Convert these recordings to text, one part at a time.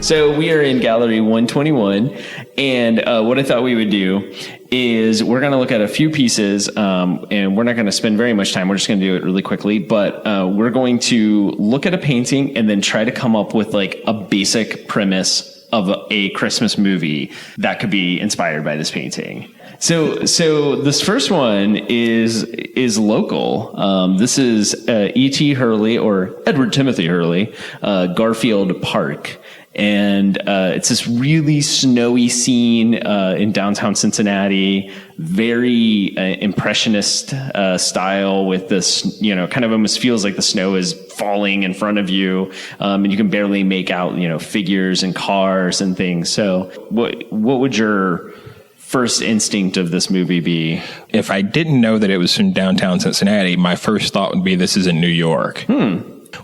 So we are in Gallery 121, and what I thought we would do is we're going to look at a few pieces, and we're not going to spend very much time. We're just going to do it really quickly, but we're going to look at a painting and then try to come up with like a basic premise of a Christmas movie that could be inspired by this painting. So this first one is local. This is E.T. Hurley, or Edward Timothy Hurley, Garfield Park. And it's this really snowy scene in downtown Cincinnati, very impressionist style with this, kind of almost feels like the snow is falling in front of you, and you can barely make out, figures and cars and things. So what would your first instinct of this movie be? If I didn't know that it was in downtown Cincinnati, my first thought would be this is in New York.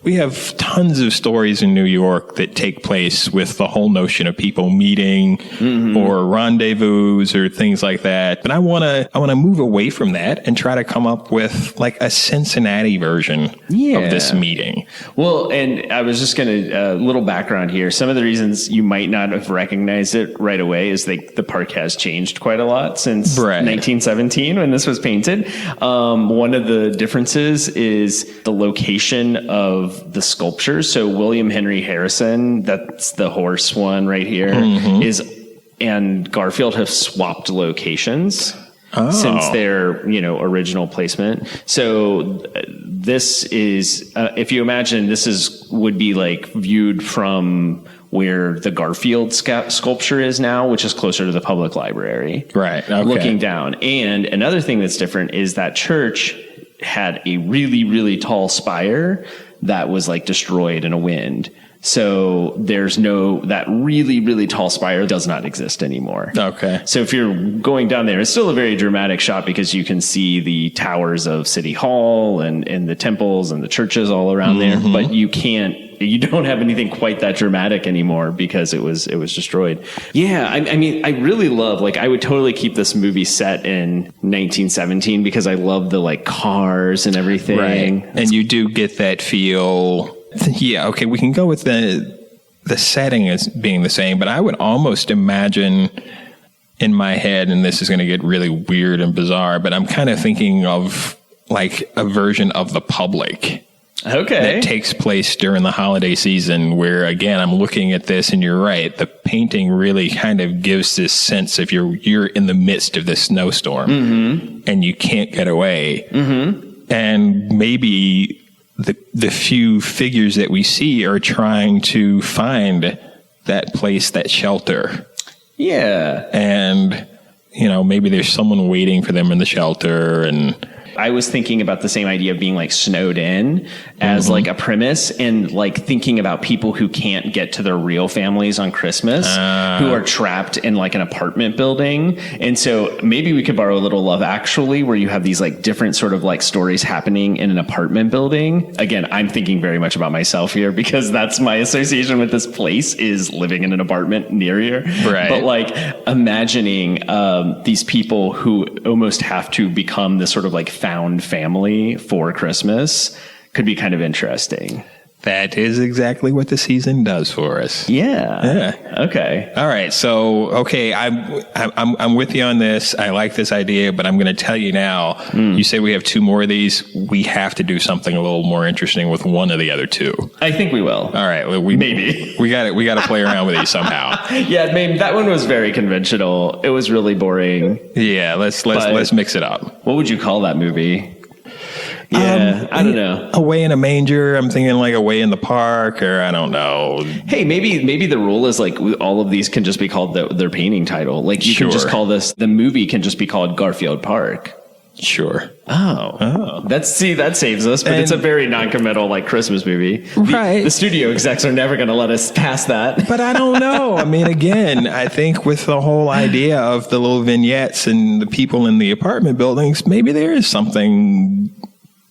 We have tons of stories in New York that take place with the whole notion of people meeting or rendezvous or things like that. But I want to move away from that and try to come up with like a Cincinnati version of this meeting. Well, and I was just going to, little background here. Some of the reasons you might not have recognized it right away is the park has changed quite a lot since 1917 when this was painted. One of the differences is the location of the sculptures. So William Henry Harrison, that's the horse one right here, and Garfield have swapped locations since their, original placement. So this is, if you imagine, would be like viewed from where the Garfield sculpture is now, which is closer to the public library. Right. Okay. Looking down. And another thing that's different is that church had a really, really tall spire that was like destroyed in a wind. So that really, really tall spire does not exist anymore. Okay. So if you're going down there, it's still a very dramatic shot because you can see the towers of City Hall and the temples and the churches all around there, but you don't have anything quite that dramatic anymore because it was destroyed. Yeah. I mean, I really love, I would totally keep this movie set in 1917 because I love the cars and everything. Right. And you do get that feel. Yeah. Okay. We can go with the setting as being the same, but I would almost imagine in my head, and this is going to get really weird and bizarre, but I'm kind of thinking of like a version of The Public. Okay. That takes place during the holiday season where, again, I'm looking at this and you're right. The painting really kind of gives this sense of you're in the midst of this snowstorm and you can't get away. And maybe the few figures that we see are trying to find that place, that shelter. Yeah. And, maybe there's someone waiting for them in the shelter. And I was thinking about the same idea of being snowed in as a premise, and thinking about people who can't get to their real families on Christmas, who are trapped in an apartment building. And so maybe we could borrow a little Love Actually, where you have these different sort of stories happening in an apartment building. Again, I'm thinking very much about myself here because that's my association with this place, is living in an apartment near here. Right. But imagining these people who almost have to become this sort of found family for Christmas could be kind of interesting. That is exactly what the season does for us. Yeah. Okay. All right. So, okay, I'm with you on this. I like this idea, but I'm going to tell you now. You say we have two more of these. We have to do something a little more interesting with one of the other two. I think we will. All right. Well, maybe we got to play around with these somehow. Yeah. Maybe that one was very conventional. It was really boring. Yeah. Let's mix it up. What would you call that movie? Yeah, I don't know. Away in a Manger. I'm thinking Away in the Park, or I don't know. Hey, maybe the rule is all of these can just be called their painting title. You can just call this, the movie can just be called Garfield Park. Sure. Oh. That saves us, but it's a very non-committal Christmas movie. Right. The studio execs are never going to let us pass that. But I don't know. I mean, again, I think with the whole idea of the little vignettes and the people in the apartment buildings, maybe there is something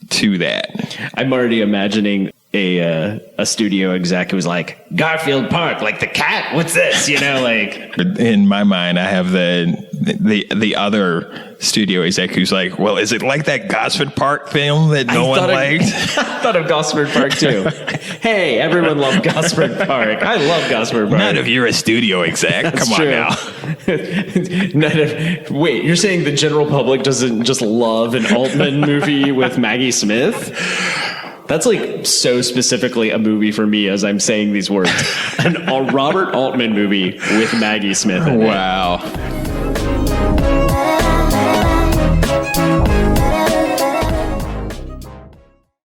to that. I'm already imagining a studio exec who was like, Garfield Park, like the cat. What's this? You know, like In my mind, I have the other studio exec who's like, well, is it like that Gosford Park film that no one liked? I thought of Gosford Park too. Hey, everyone loved Gosford Park. I love Gosford Park. None of you're a studio exec. Come on now. Wait, you're saying the general public doesn't just love an Altman movie with Maggie Smith? That's like so specifically a movie for me as I'm saying these words. A Robert Altman movie with Maggie Smith in it. Wow.